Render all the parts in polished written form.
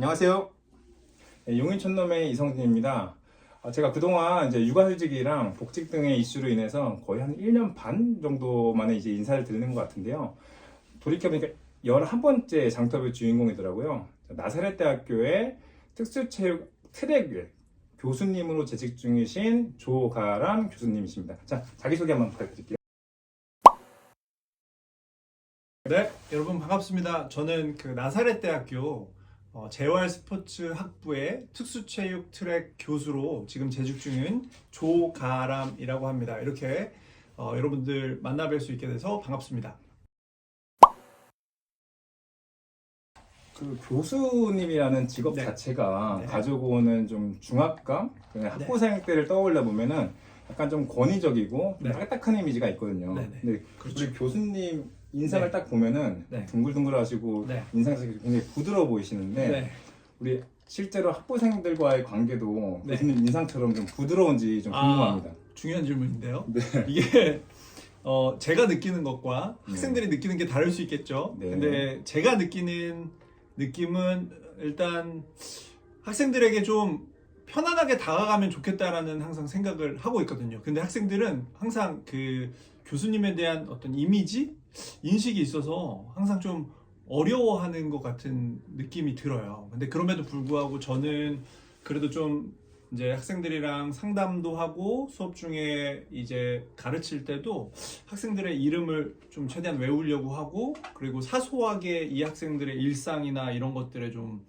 안녕하세요. 용인촌놈의 이성진입니다. 제가 그동안 이제 육아휴직이랑 복직 등의 이슈로 인해서 거의 한 1년 반 정도 만에 이제 인사를 드리는 것 같은데요. 돌이켜보니까 11번째 장터뷰 주인공이더라고요. 나사렛대학교의 특수체육 트랙 교수님으로 재직 중이신 조가람 교수님이십니다. 자, 자기소개 한번 부탁드릴게요. 네, 여러분 반갑습니다. 저는 나사렛대학교 재활스포츠학부의 특수체육 트랙 교수로 지금 재직 중인 조가람이라고 합니다. 이렇게 여러분들 만나뵐 수 있게 돼서 반갑습니다. 그 교수님이라는 직업 네. 자체가 네. 가지고 오는 좀 중압감, 학부생 때를 떠올려 보면은 약간 좀 권위적이고 네. 딱딱한 이미지가 있거든요. 네네. 근데 그렇죠. 우리 교수님 인상을 네. 딱 보면은 네. 둥글둥글하시고 네. 인상이 굉장히 부드러워 보이시는데 네. 우리 실제로 학부생들과의 관계도 네. 교수님 인상처럼 좀 부드러운지 좀 궁금합니다. 중요한 질문인데요. 네. 이게 제가 느끼는 것과 학생들이 느끼는 게 다를 수 있겠죠. 네. 근데 제가 느끼는 느낌은 일단 학생들에게 좀 편안하게 다가가면 좋겠다라는 항상 생각을 하고 있거든요. 근데 학생들은 항상 그 교수님에 대한 어떤 이미지, 인식이 있어서 항상 좀 어려워하는 것 같은 느낌이 들어요. 근데 그럼에도 불구하고 저는 그래도 좀 이제 학생들이랑 상담도 하고 수업 중에 이제 가르칠 때도 학생들의 이름을 좀 최대한 외우려고 하고, 그리고 사소하게 이 학생들의 일상이나 이런 것들에 좀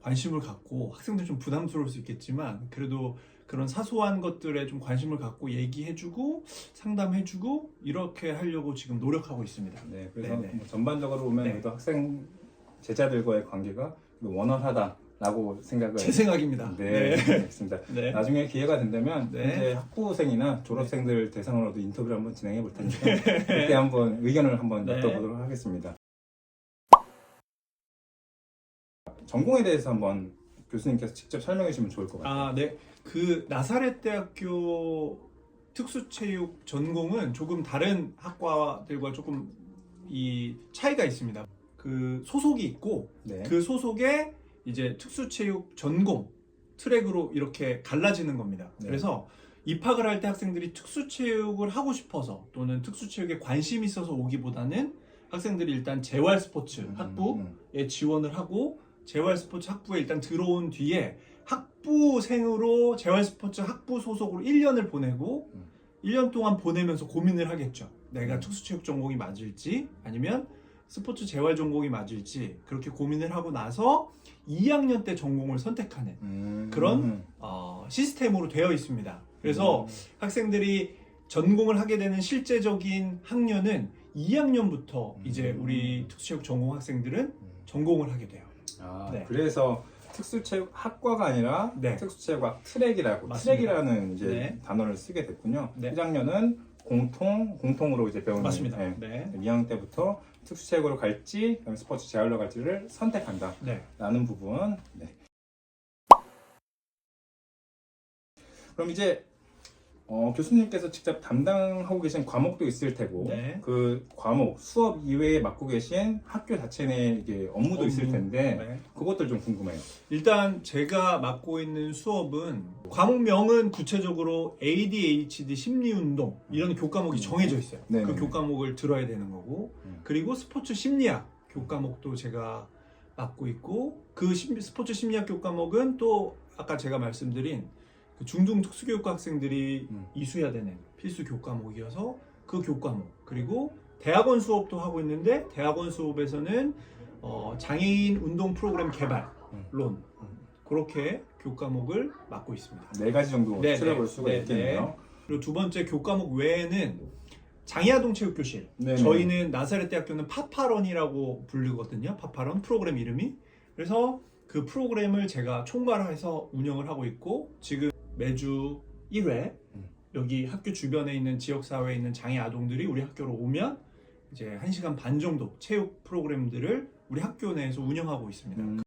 관심을 갖고, 학생들 좀 부담스러울 수 있겠지만 그래도 그런 사소한 것들에 좀 관심을 갖고 얘기해주고 상담해주고 이렇게 하려고 지금 노력하고 있습니다. 네, 그래서 네네. 뭐 전반적으로 보면 네. 그래도 학생 제자들과의 관계가 원활하다라고 생각을 제 생각입니다. 네, 알겠습니다. 네. 나중에 기회가 된다면 네. 이제 학부생이나 졸업생들 대상으로도 인터뷰를 한번 진행해 볼 테니까 그때 한번 의견을 한번 네. 여쭤보도록 하겠습니다. 전공에 대해서 한번 교수님께서 직접 설명해 주시면 좋을 것 같아요. 네. 나사렛대학교 특수체육 전공은 조금 다른 학과들과 조금 이 차이가 있습니다. 그 소속이 있고 네. 그 소속에 이제 특수체육 전공 트랙으로 이렇게 갈라지는 겁니다. 네. 그래서 입학을 할 때 학생들이 특수체육을 하고 싶어서 또는 특수체육에 관심이 있어서 오기보다는 학생들이 일단 재활스포츠 학부에 지원을 하고 재활스포츠 학부에 일단 들어온 뒤에 학부생으로 재활스포츠 학부 소속으로 1년을 보내고 1년 동안 보내면서 고민을 하겠죠. 내가 특수체육 전공이 맞을지 아니면 스포츠 재활 전공이 맞을지 그렇게 고민을 하고 나서 2학년 때 전공을 선택하는 그런 시스템으로 되어 있습니다. 그래서 학생들이 전공을 하게 되는 실제적인 학년은 2학년부터 이제 우리 특수체육 전공 학생들은 전공을 하게 돼요. 네. 그래서 특수체육 학과가 아니라 네. 특수체육학 트랙이라고 맞습니다. 트랙이라는 이제 네. 단어를 쓰게 됐군요. 네. 1학년은 공통으로 이제 배우는 맞습니다. 네. 네. 2학년 때부터 특수체육으로 갈지 그다음에 스포츠 재활로 갈지를 선택한다. 네. 라는 부분. 네. 그럼 이제 교수님께서 직접 담당하고 계신 과목도 있을 테고 네. 그 과목 수업 이외에 맡고 계신 학교 자체 내 이게 업무도 있을 텐데 네. 그것들 좀 궁금해요. 일단 제가 맡고 있는 수업은 과목명은 구체적으로 ADHD 심리운동 이런 교과목이 정해져 있어요. 네네. 그 교과목을 들어야 되는 거고, 그리고 스포츠 심리학 교과목도 제가 맡고 있고, 그 스포츠 심리학 교과목은 또 아까 제가 말씀드린 그 중등 특수교육과 학생들이 이수해야 되는 필수 교과목이어서 그 교과목, 그리고 대학원 수업도 하고 있는데 대학원 수업에서는 장애인 운동 프로그램 개발론 그렇게 교과목을 맡고 있습니다. 4가지 정도 네, 추려볼 네, 수가 네, 있겠네요. 그리고 두 번째 교과목 외에는 장애아동체육교실, 네네. 저희는 나사렛대학교는 파파런이라고 부르거든요. 파파런 프로그램 이름이. 그래서 그 프로그램을 제가 총괄해서 운영을 하고 있고, 지금 매주 1회 여기 학교 주변에 있는 지역사회에 있는 장애 아동들이 우리 학교로 오면 이제 1시간 반 정도 체육 프로그램들을 우리 학교 내에서 운영하고 있습니다.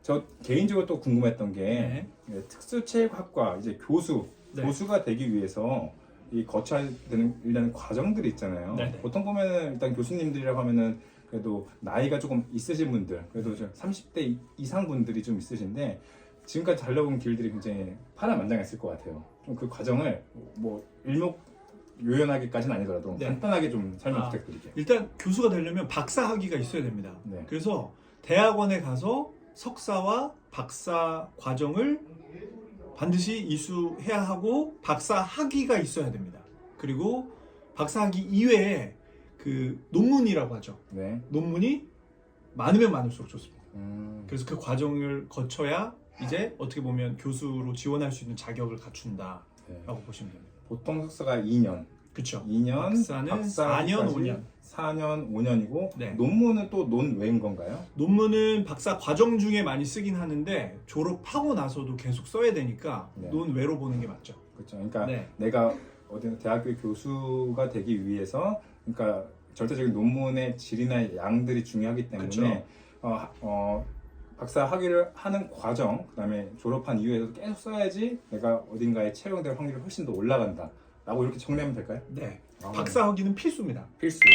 저 개인적으로 또 궁금했던 게 특수체육학과 이제 교수가 되기 위해서 이 거쳐야 되는 일단 과정들이 있잖아요. 네네. 보통 보면은 일단 교수님들이라고 하면은 그래도 나이가 조금 있으신 분들, 그래도 30대 이상 분들이 좀 있으신데 지금까지 달려본 길들이 굉장히 파란만장했을 것 같아요. 좀 그 과정을 뭐 일목요연하게까지는 아니더라도 네. 간단하게 좀 설명 부탁드릴게요. 일단 교수가 되려면 박사 학위가 있어야 됩니다. 네. 그래서 대학원에 가서 석사와 박사 과정을 반드시 이수해야 하고 박사 학위가 있어야 됩니다. 그리고 박사 학위 이외에 그 논문이라고 하죠. 네. 논문이 많으면 많을수록 좋습니다. 그래서 그래서 그 과정을 거쳐야 이제 어떻게 보면 교수로 지원할 수 있는 자격을 갖춘다라고 네. 보시면 됩니다. 보통 석사가 2년, 그렇죠. 2년, 박사는 4년, 5년. 4년, 5년이고 네. 논문은 또 논외인 건가요? 논문은 박사 과정 중에 많이 쓰긴 하는데 졸업하고 나서도 계속 써야 되니까 네. 논외로 보는 게 맞죠. 그렇죠. 그러니까 네. 내가 어디 대학교 교수가 되기 위해서, 그러니까 절대적인 논문의 질이나 양들이 중요하기 때문에 박사 학위를 하는 과정, 그다음에 졸업한 이후에도 계속 써야지 내가 어딘가에 채용될 확률이 훨씬 더 올라간다라고 이렇게 정리하면 될까요? 네. 아, 박사 학위는 필수입니다. 필수. 네,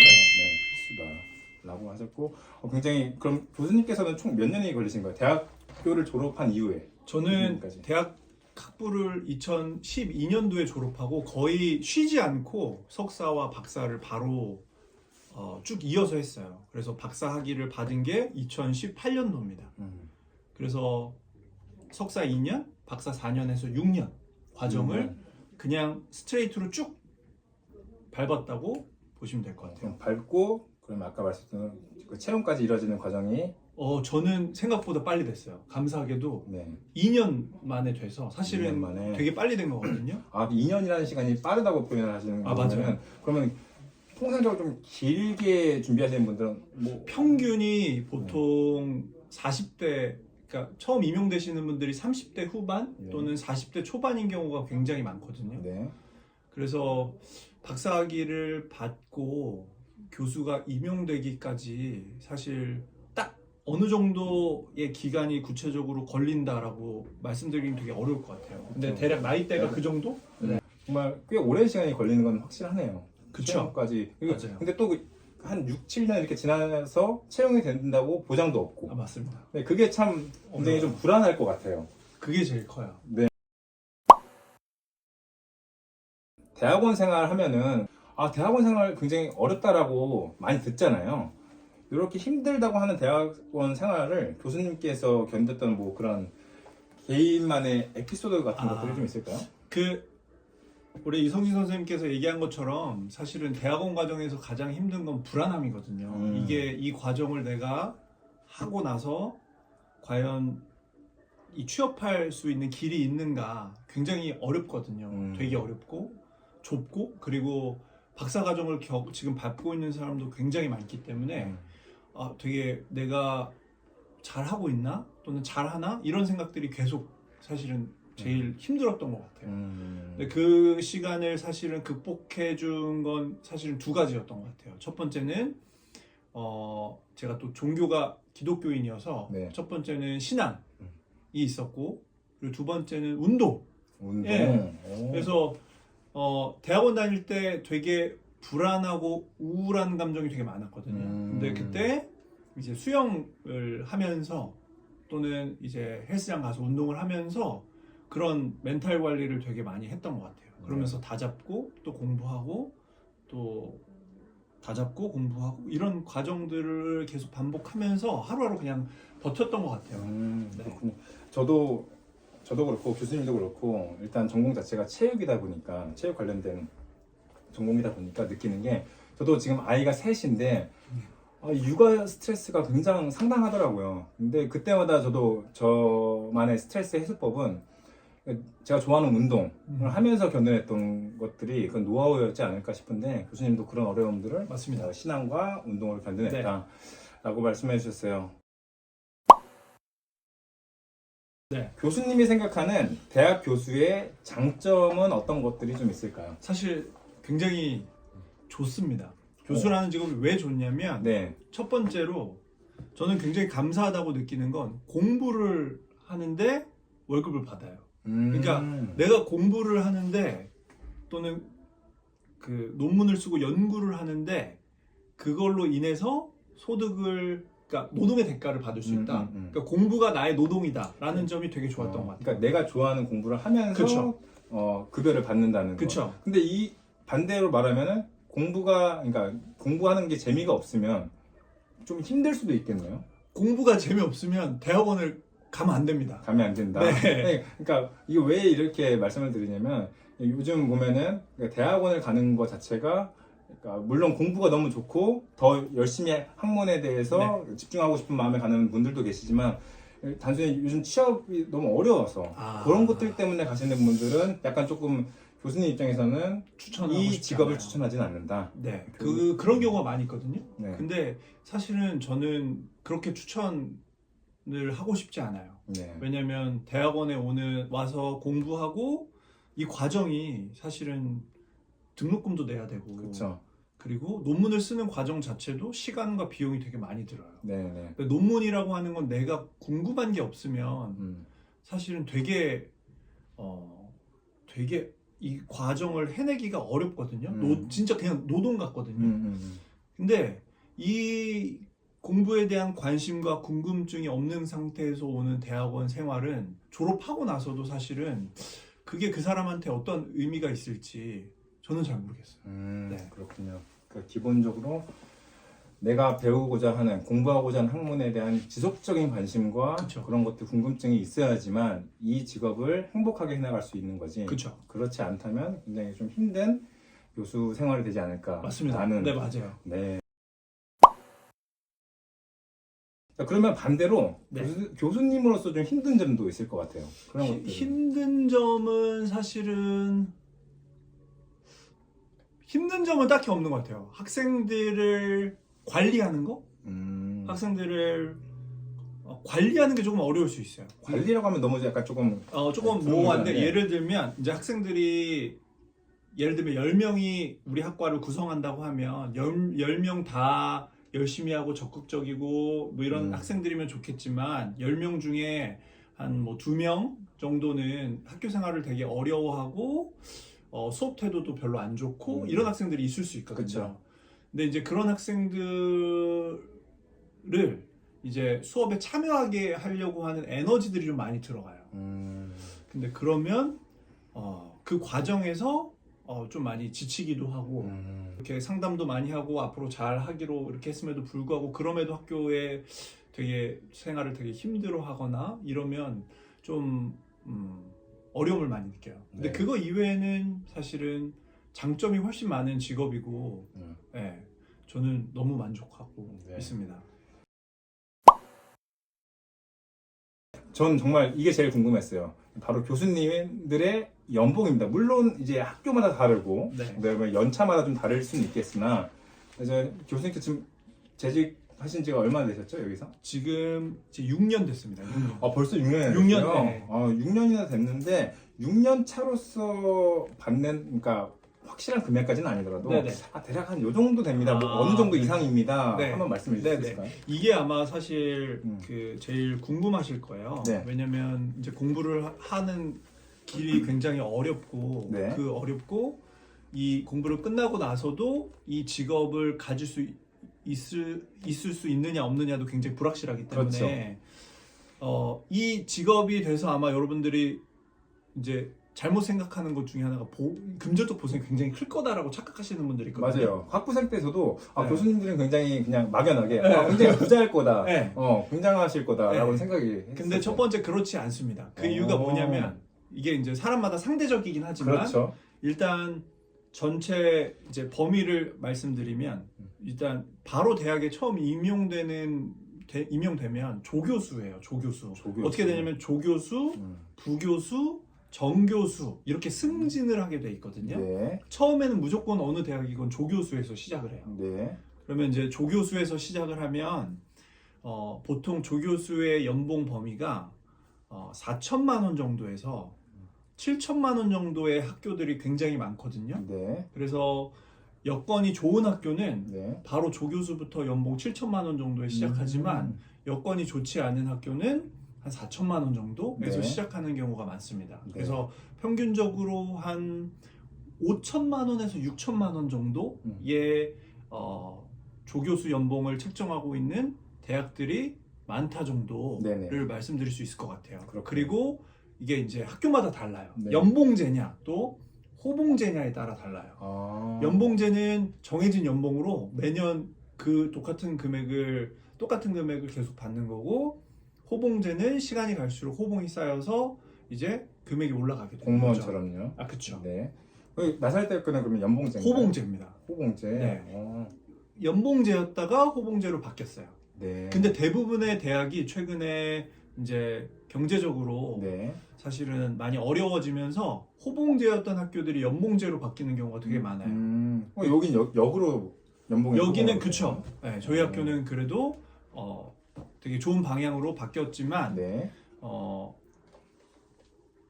필수다라고 하셨고 굉장히 그럼 교수님께서는 총 몇 년이 걸리신 거예요? 대학교를 졸업한 이후에? 저는 지금까지. 대학 학부를 2012년도에 졸업하고 거의 쉬지 않고 석사와 박사를 바로 쭉 이어서 했어요. 그래서 박사 학위를 받은 게 2018년도입니다. 그래서 석사 2년, 박사 4년에서 6년 과정을 그냥 스트레이트로 쭉 밟았다고 보시면 될 것 같아요. 그럼 밟고 그럼 아까 말씀드린 그 채용까지 이루어지는 과정이 저는 생각보다 빨리 됐어요. 감사하게도 네. 2년 만에 돼서 2년 사실은 만에. 되게 빨리 된 거거든요. 2년이라는 시간이 빠르다고 표현을 하시는 아, 거면 맞아요. 그러면 통상적으로 좀 길게 준비하시는 분들은 뭐 평균이 보통 40대, 그러니까 처음 임용되시는 분들이 30대 후반 네. 또는 40대 초반인 경우가 굉장히 많거든요. 네. 그래서 박사학위를 받고 교수가 임용되기까지 사실 딱 어느 정도의 기간이 구체적으로 걸린다라고 말씀드리긴 되게 어려울 것 같아요. 근데 그렇죠. 대략 나이대가 네. 그 정도? 정말 꽤 오랜 시간이 걸리는 건 확실하네요. 그쵸. 채용까지. 맞아요. 근데 또 한 6, 7년 이렇게 지나서 채용이 된다고 보장도 없고. 맞습니다. 네, 그게 참 굉장히 좀 불안할 것 같아요. 그게 제일 커요. 대학원 생활 하면은 대학원 생활 굉장히 어렵다라고 많이 듣잖아요. 이렇게 힘들다고 하는 대학원 생활을 교수님께서 견뎠던 뭐 그런 개인만의 에피소드 같은 것들이 좀 있을까요? 우리 이성진 선생님께서 얘기한 것처럼 사실은 대학원 과정에서 가장 힘든 건 불안함이거든요. 이게 이 과정을 내가 하고 나서 과연 이 취업할 수 있는 길이 있는가 굉장히 어렵거든요. 되게 어렵고 좁고 그리고 박사 과정을 지금 밟고 있는 사람도 굉장히 많기 때문에 되게 내가 잘하고 있나? 또는 잘하나? 이런 생각들이 계속 사실은 제일 힘들었던 것 같아요. 근데 그 시간을 사실은 극복해 준 건 사실은 두 가지였던 것 같아요. 첫 번째는 제가 또 종교가 기독교인이어서 네. 첫 번째는 신앙이 있었고 그리고 두 번째는 운동. 운동. 예. 오. 그래서 대학원 다닐 때 되게 불안하고 우울한 감정이 되게 많았거든요. 근데 그때 이제 수영을 하면서 또는 이제 헬스장 가서 운동을 하면서 그런 멘탈 관리를 되게 많이 했던 것 같아요. 그러면서 다잡고 또 공부하고 또 다잡고 공부하고 이런 과정들을 계속 반복하면서 하루하루 그냥 버텼던 것 같아요. 그렇군요. 저도 그렇고 교수님도 그렇고 일단 전공 자체가 체육이다 보니까 체육 관련된 전공이다 보니까 느끼는 게 저도 지금 아이가 셋인데 육아 스트레스가 굉장히 상당하더라고요. 근데 그때마다 저도 저만의 스트레스 해소법은 제가 좋아하는 운동을 하면서 견뎌냈던 것들이 그건 노하우였지 않을까 싶은데 교수님도 그런 어려움들을 맞습니다. 신앙과 운동을 견뎌냈다라고 말씀해 주셨어요. 네. 교수님이 생각하는 대학 교수의 장점은 어떤 것들이 좀 있을까요? 사실 굉장히 좋습니다. 교수라는 직업이 왜 좋냐면 네. 첫 번째로 저는 굉장히 감사하다고 느끼는 건 공부를 하는데 월급을 받아요. 그러니까 내가 공부를 하는데 또는 그 논문을 쓰고 연구를 하는데 그걸로 인해서 소득을 그러니까 노동의 대가를 받을 수 있다. 음. 그러니까 공부가 나의 노동이다라는 점이 되게 좋았던 것 같아요. 그러니까 내가 좋아하는 공부를 하면서 그쵸. 급여를 받는다는 거. 그쵸. 근데 이 반대로 말하면은 그러니까 공부하는 게 재미가 없으면 좀 힘들 수도 있겠네요. 공부가 재미없으면 대학원을 가면 안 됩니다. 가면 안 된다. 네. 네, 그러니까 이게 왜 이렇게 말씀을 드리냐면 요즘 보면은 대학원을 가는 것 자체가 그러니까 물론 공부가 너무 좋고 더 열심히 학문에 대해서 집중하고 싶은 마음에 가는 분들도 계시지만 단순히 요즘 취업이 너무 어려워서 그런 것들 때문에 가시는 분들은 약간 조금 교수님 입장에서는 추천하고 이 싶지 직업을 않아요. 추천하지는 않는다. 네, 그런 경우가 많이 있거든요. 네. 근데 사실은 저는 그렇게 추천을 하고 싶지 않아요. 네. 왜냐면 대학원에 와서 공부하고 이 과정이 사실은 등록금도 내야 되고 그렇죠. 그리고 논문을 쓰는 과정 자체도 시간과 비용이 되게 많이 들어요. 네, 네. 근데 논문이라고 하는 건 내가 궁금한 게 없으면 사실은 되게 이 과정을 해내기가 어렵거든요. 진짜 그냥 노동 같거든요. 근데 이 공부에 대한 관심과 궁금증이 없는 상태에서 오는 대학원 생활은 졸업하고 나서도 사실은 그게 그 사람한테 어떤 의미가 있을지 저는 잘 모르겠어요. 네. 그렇군요. 그러니까 기본적으로 내가 배우고자 하는 공부하고자 하는 학문에 대한 지속적인 관심과 그쵸. 그런 것들 궁금증이 있어야지만 이 직업을 행복하게 해나갈 수 있는 거지. 그렇죠. 그렇지 않다면 굉장히 좀 힘든 교수 생활이 되지 않을까. 맞습니다. 라는. 네, 맞아요. 네. 자, 그러면 반대로 네. 교수님으로서 좀 힘든 점도 있을 것 같아요. 그런 것들. 힘든 점은 딱히 없는 것 같아요. 학생들을 관리하는 거? 학생들을 관리하는 게 조금 어려울 수 있어요. 관리라고 하면 너무 약간 조금 조금 모호한데 예를 들면 이제 학생들이 예를 들면 10명이 우리 학과를 구성한다고 하면 10명 다 열심히 하고 적극적이고 뭐 이런 학생들이면 좋겠지만 10명 중에 한 뭐 2명 정도는 학교 생활을 되게 어려워하고 수업 태도도 별로 안 좋고 이런 학생들이 있을 수 있거든요. 그쵸. 근데 이제 그런 학생들을 이제 수업에 참여하게 하려고 하는 에너지들이 좀 많이 들어가요. 근데 그러면 그 과정에서 좀 많이 지치기도 하고 이렇게 상담도 많이 하고 앞으로 잘 하기로 이렇게 했음에도 불구하고 그럼에도 학교에 되게 생활을 되게 힘들어하거나 이러면 좀 어려움을 많이 느껴요. 근데 네. 그거 이외에는 사실은 장점이 훨씬 많은 직업이고 네, 저는 너무 만족하고 네. 있습니다. 전 정말 이게 제일 궁금했어요. 바로 교수님들의 연봉입니다. 물론 이제 학교마다 다르고 네. 그다음에 연차마다 좀 다를 수는 있겠으나 그래서 교수님께 지금 재직하신 지가 얼마나 되셨죠 여기서? 지금 이제 6년 됐습니다. 6년. 벌써 6년이나 6년, 됐어요? 네. 6년이나 됐는데 6년 차로서 받는 그러니까 확실한 금액까지는 아니더라도 네네. 대략 한 요 정도 됩니다. 뭐 어느 정도 네. 이상입니다. 네. 한번 말씀해 주실 수 네네. 있을까요? 이게 아마 사실 그 제일 궁금하실 거예요. 네. 왜냐면 이제 공부를 하는 길이 굉장히 어렵고 네. 어렵고 이 공부를 끝나고 나서도 이 직업을 가질 수 있을 수 있느냐 없느냐도 굉장히 불확실하기 때문에 이 직업이 돼서 아마 여러분들이 이제 잘못 생각하는 것 중에 하나가 금전적 보상이 굉장히 클 거다라고 착각하시는 분들이 있거든요. 맞아요. 학부생 때서도 네. 교수님들은 굉장히 그냥 막연하게 네. 굉장히 부자일 거다, 네. 굉장하실 거다라고 네. 생각이 했어요. 근데 첫 번째 그렇지 않습니다. 그 이유가 뭐냐면 이게 이제 사람마다 상대적이긴 하지만 그렇죠. 일단 전체 이제 범위를 말씀드리면 일단 바로 대학에 처음 임용되면 조교수예요. 조교수. 어떻게 되냐면 조교수, 부교수, 정교수 이렇게 승진을 하게 돼 있거든요. 네. 처음에는 무조건 어느 대학이건 조교수에서 시작을 해요. 네. 그러면 이제 조교수에서 시작을 하면 보통 조교수의 연봉 범위가 4천만 원 정도에서 7천만 원 정도의 학교들이 굉장히 많거든요. 네. 그래서 여건이 좋은 학교는 네. 바로 조교수부터 연봉 7천만 원 정도에 시작하지만 여건이 좋지 않은 학교는 한 4천만 원 정도에서 네. 시작하는 경우가 많습니다. 네. 그래서 평균적으로 한 5천만 원에서 6천만 원 정도의 조교수 연봉을 책정하고 있는 대학들이 많다 정도를 네네. 말씀드릴 수 있을 것 같아요. 그렇군요. 그리고 이게 이제 학교마다 달라요. 네. 연봉제냐 또 호봉제냐에 따라 달라요. 아. 연봉제는 정해진 연봉으로 매년 그 똑같은 금액을 계속 받는 거고, 호봉제는 시간이 갈수록 호봉이 쌓여서 이제 금액이 올라가게 되는 거죠. 공무원처럼요. 아, 그렇죠. 네. 나살대학교는 그러면 연봉제인가요? 호봉제입니다. 호봉제. 네. 어. 연봉제였다가 호봉제로 바뀌었어요. 네. 근데 대부분의 대학이 최근에 이제 경제적으로 네. 사실은 많이 어려워지면서 호봉제였던 학교들이 연봉제로 바뀌는 경우가 되게 많아요. 여긴 역으로 연봉이 여기는 높은 그쵸. 네, 저희 학교는 그래도 되게 좋은 방향으로 바뀌었지만 네.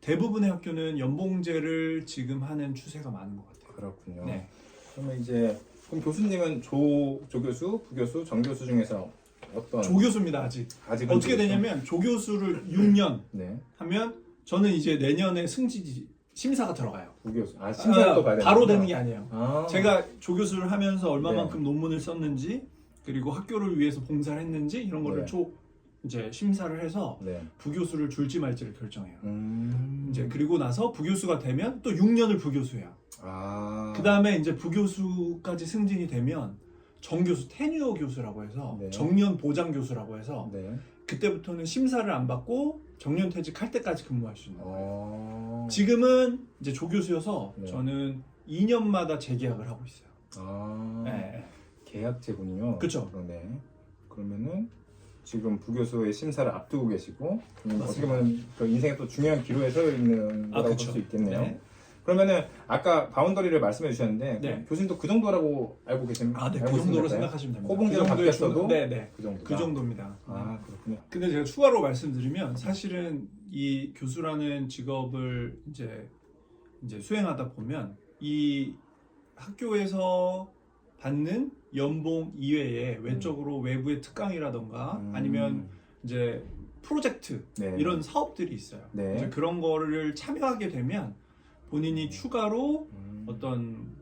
대부분의 학교는 연봉제를 지금 하는 추세가 많은 것 같아요. 그렇군요. 네. 그러면 이제 그럼 교수님은 조교수, 부교수, 정교수 중에서 어떤 조교수입니다. 아직은 조교수? 어떻게 되냐면 조교수를 6년 네. 하면 저는 이제 내년에 승지 심사가 들어가요. 부교수. 심사를 또 봐야 되는 바로 되는 게 아니에요. 아. 제가 조교수를 하면서 얼마만큼 네. 논문을 썼는지, 그리고 학교를 위해서 봉사를 했는지 이런 거를 네. 이제 심사를 해서 네. 부교수를 줄지 말지를 결정해요. 이제 이제 그리고 나서 부교수가 되면 또 6년을 부교수야. 그 다음에 이제 부교수까지 승진이 되면 정교수, 테뉴어 교수라고 해서 네. 정년 보장 교수라고 해서 네. 그때부터는 심사를 안 받고 정년 퇴직할 때까지 근무할 수 있는 거예요. 어. 지금은 이제 조교수여서 네. 저는 2년마다 재계약을 하고 있어요. 아. 네. 계약제군요. 그쵸. 네. 그러면은 지금 부교수의 심사를 앞두고 계시고 맞습니다. 어떻게 보면 그 인생의 또 중요한 기로에 서 있는 거라고 볼 그쵸. 수 있겠네요. 네. 그러면은 아까 바운더리를 말씀해 주셨는데 네. 교수님도 그 정도라고 알고 계신 아, 네, 그 알고 정도로 있으실까요? 생각하시면 됩니다. 호봉제로 바뀌었어도 네, 네. 그 정도. 그 정도입니다. 아 그렇군요. 근데 제가 추가로 말씀드리면 사실은 이 교수라는 직업을 이제 수행하다 보면 이 학교에서 받는 연봉 이외에 외적으로 외부의 특강이라던가 아니면 이제 프로젝트 네. 이런 사업들이 있어요. 네. 이제 그런 거를 참여하게 되면 본인이 추가로 어떤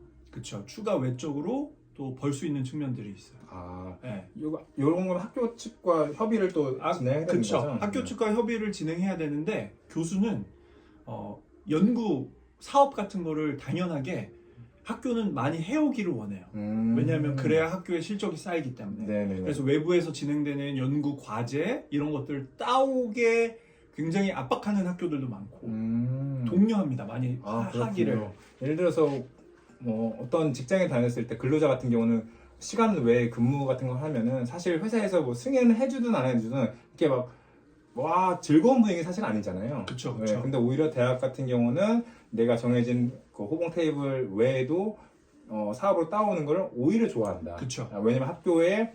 추가 외적으로 또 벌 수 있는 측면들이 있어요. 아, 네. 요런 건 학교 측과 협의를 또 진행해야 되는 그쵸. 거죠? 학교 측과 협의를 진행해야 되는데 교수는 연구 사업 같은 거를 당연하게 학교는 많이 해오기를 원해요. 왜냐하면 그래야 학교의 실적이 쌓이기 때문에. 네네. 그래서 외부에서 진행되는 연구 과제 이런 것들 따오게 굉장히 압박하는 학교들도 많고 독려합니다. 많이 하기를. 그렇군요. 예를 들어서 뭐 어떤 직장에 다녔을 때 근로자 같은 경우는 시간 외에 근무 같은 걸 하면은 사실 회사에서 뭐 승인을 해주든 안 해주든 이렇게 막 와 즐거운 분위기 사실 아니잖아요. 그쵸. 네, 근데 오히려 대학 같은 경우는 내가 정해진 그 호봉 테이블 외에도 사업으로 따오는 걸 오히려 좋아한다. 그쵸. 왜냐면 학교의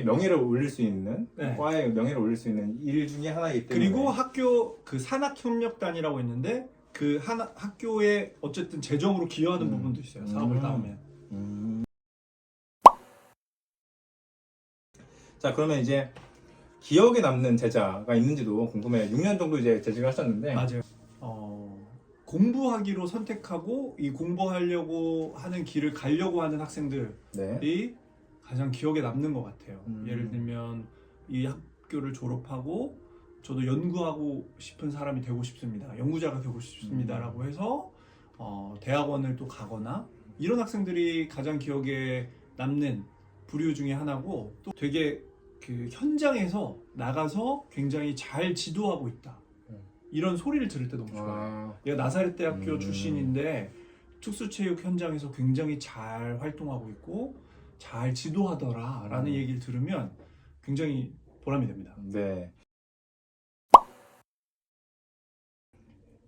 명예를 올릴 수 있는 네. 과의 명예를 올릴 수 있는 일 중에 하나이기 때문에. 그리고 학교 그 산학협력단이라고 있는데 그 학교에 어쨌든 재정으로 기여하는 부분도 있어요. 사업을 따오면. 자, 그러면 이제 기억에 남는 제자가 있는지도 궁금해요. 6년 정도 이제 재직을 하셨는데. 맞아요. 공부하기로 선택하고 이 공부하려고 하는 길을 가려고 하는 학생들이 네. 가장 기억에 남는 것 같아요. 예를 들면 이 학교를 졸업하고 저도 연구하고 싶은 사람이 되고 싶습니다. 연구자가 되고 싶습니다라고 해서 대학원을 또 가거나 이런 학생들이 가장 기억에 남는 부류 중에 하나고, 또 되게 그 현장에서 나가서 굉장히 잘 지도하고 있다. 이런 소리를 들을 때 너무 좋아요. 얘가 나사렛 대학교 출신인데 특수체육 현장에서 굉장히 잘 활동하고 있고 잘 지도하더라 라는 얘기를 들으면 굉장히 보람이 됩니다. 네.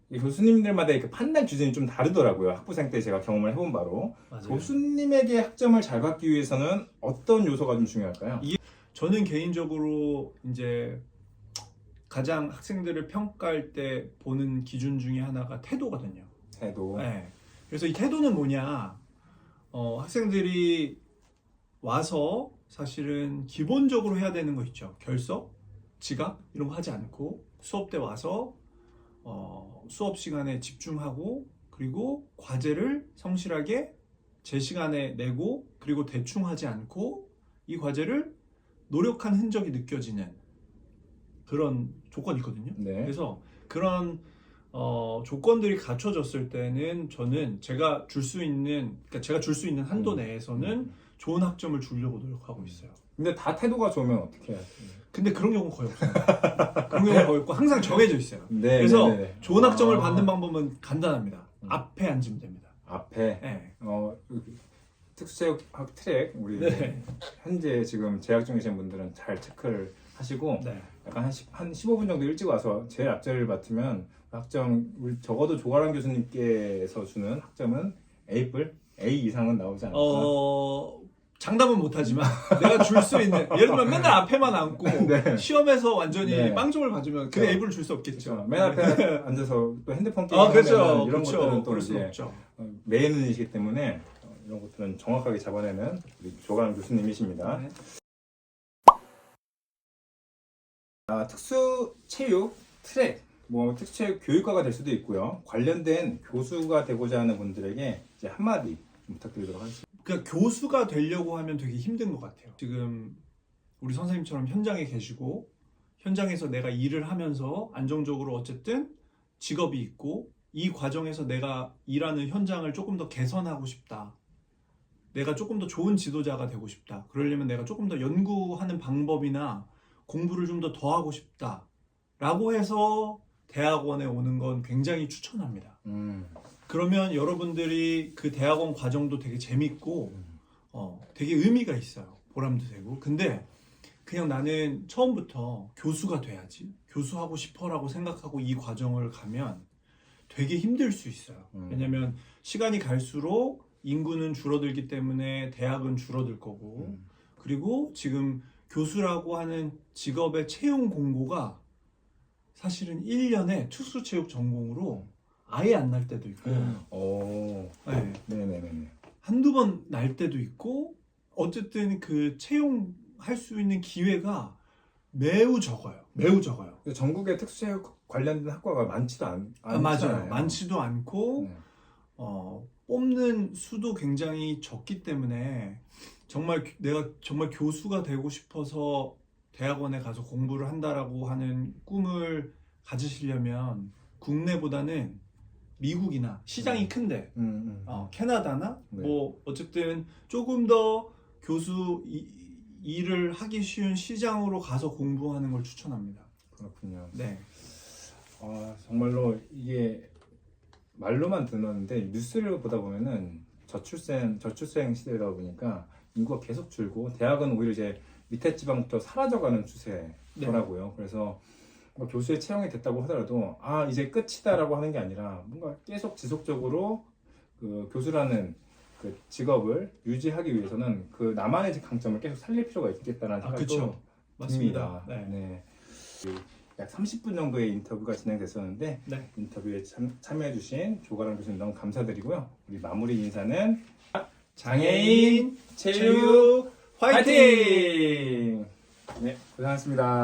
이 교수님들마다 이렇게 판단 기준이 좀 다르더라고요. 학부생 때 제가 경험을 해본 바로. 맞아요. 교수님에게 학점을 잘 받기 위해서는 어떤 요소가 좀 중요할까요? 저는 개인적으로 이제 가장 학생들을 평가할 때 보는 기준 중에 하나가 태도거든요. 태도. 네. 그래서 이 태도는 뭐냐? 학생들이 와서 사실은 기본적으로 해야 되는 거 있죠. 결석, 지각 이런 거 하지 않고 수업 때 와서 수업 시간에 집중하고, 그리고 과제를 성실하게 제 시간에 내고, 그리고 대충 하지 않고 이 과제를 노력한 흔적이 느껴지는 그런 조건이 있거든요. 네. 그래서 그런 조건들이 갖춰졌을 때는 저는 제가 줄 수 있는 한도 내에서는 좋은 학점을 주려고 노력하고 있어요. 근데 다 태도가 좋으면 어떻게 해요? 근데 그런 경우는 거의 없어요. 그런 경우는 거의 없고 항상 정해져 있어요. 네, 그래서 네, 네. 좋은 학점을 아. 받는 방법은 간단합니다. 앞에 앉으면 됩니다. 앞에 네. 특수체육학 트랙 우리 네. 현재 지금 재학 중이신 분들은 잘 체크를 하시고 네. 약간 한 15분 정도 일찍 와서 제일 앞자리를 맡으면 학점 우리 적어도 조가람 교수님께서 주는 학점은 A 이상은 나오지 않을까? 장담은 못하지만 내가 줄 수 있는 예를 들면 맨날 앞에만 앉고 네. 시험에서 완전히 네. 빵점을 받으면 그 그렇죠. A를 줄 수 없겠죠. 그렇죠. 맨 앞에 앉아서 또 핸드폰 게임 그렇죠. 하면 이런 그렇죠. 것들은 또 그럴 수는 이제 없죠. 매너이시기 때문에 이런 것들은 정확하게 잡아내는 우리 조가람 교수님이십니다. 네. 특수체육 트랙, 특수체육 교육과가 될 수도 있고요. 관련된 교수가 되고자 하는 분들에게 이제 한마디 부탁드리도록 하겠습니다. 그러니까 교수가 되려고 하면 되게 힘든 것 같아요. 지금 우리 선생님처럼 현장에 계시고 현장에서 내가 일을 하면서 안정적으로 어쨌든 직업이 있고 이 과정에서 내가 일하는 현장을 조금 더 개선하고 싶다. 내가 조금 더 좋은 지도자가 되고 싶다. 그러려면 내가 조금 더 연구하는 방법이나 공부를 좀 더 하고 싶다. 라고 해서 대학원에 오는 건 굉장히 추천합니다. 그러면 여러분들이 그 대학원 과정도 되게 재밌고 되게 의미가 있어요. 보람도 되고. 근데 그냥 나는 처음부터 교수가 돼야지, 교수하고 싶어라고 생각하고 이 과정을 가면 되게 힘들 수 있어요. 왜냐면 시간이 갈수록 인구는 줄어들기 때문에 대학은 줄어들 거고 그리고 지금 교수라고 하는 직업의 채용 공고가 사실은 1년에 특수체육 전공으로 아예 안 날 때도 있고 네. 네네네. 한두 번 날 때도 있고 어쨌든 그 채용할 수 있는 기회가 매우 적어요. 매우 적어요. 전국에 특수체육 관련된 학과가 많지도 않잖아요. 맞아요. 많지도 않고 네. 뽑는 수도 굉장히 적기 때문에 내가 정말 교수가 되고 싶어서 대학원에 가서 공부를 한다라고 하는 꿈을 가지시려면 국내보다는 미국이나 시장이 큰데 캐나다나 네. 어쨌든 조금 더 교수 일을 하기 쉬운 시장으로 가서 공부하는 걸 추천합니다. 그렇군요. 네. 정말로 이게 말로만 듣는데 뉴스를 보다 보면은 저출생 시대다 보니까 인구가 계속 줄고 대학은 오히려 이제 밑에 지방부터 사라져가는 추세더라고요. 그래서 교수의 채용이 됐다고 하더라도 이제 끝이다라고 하는 게 아니라 뭔가 계속 지속적으로 그 교수라는 그 직업을 유지하기 위해서는 그 나만의 강점을 계속 살릴 필요가 있겠다는 생각도 그쵸. 듭니다. 맞습니다. 네. 약 30분 정도의 인터뷰가 진행됐었는데 네. 인터뷰에 참여해주신 조가람 교수님 너무 감사드리고요. 우리 마무리 인사는 장애인 체육 화이팅! 네, 고생하셨습니다.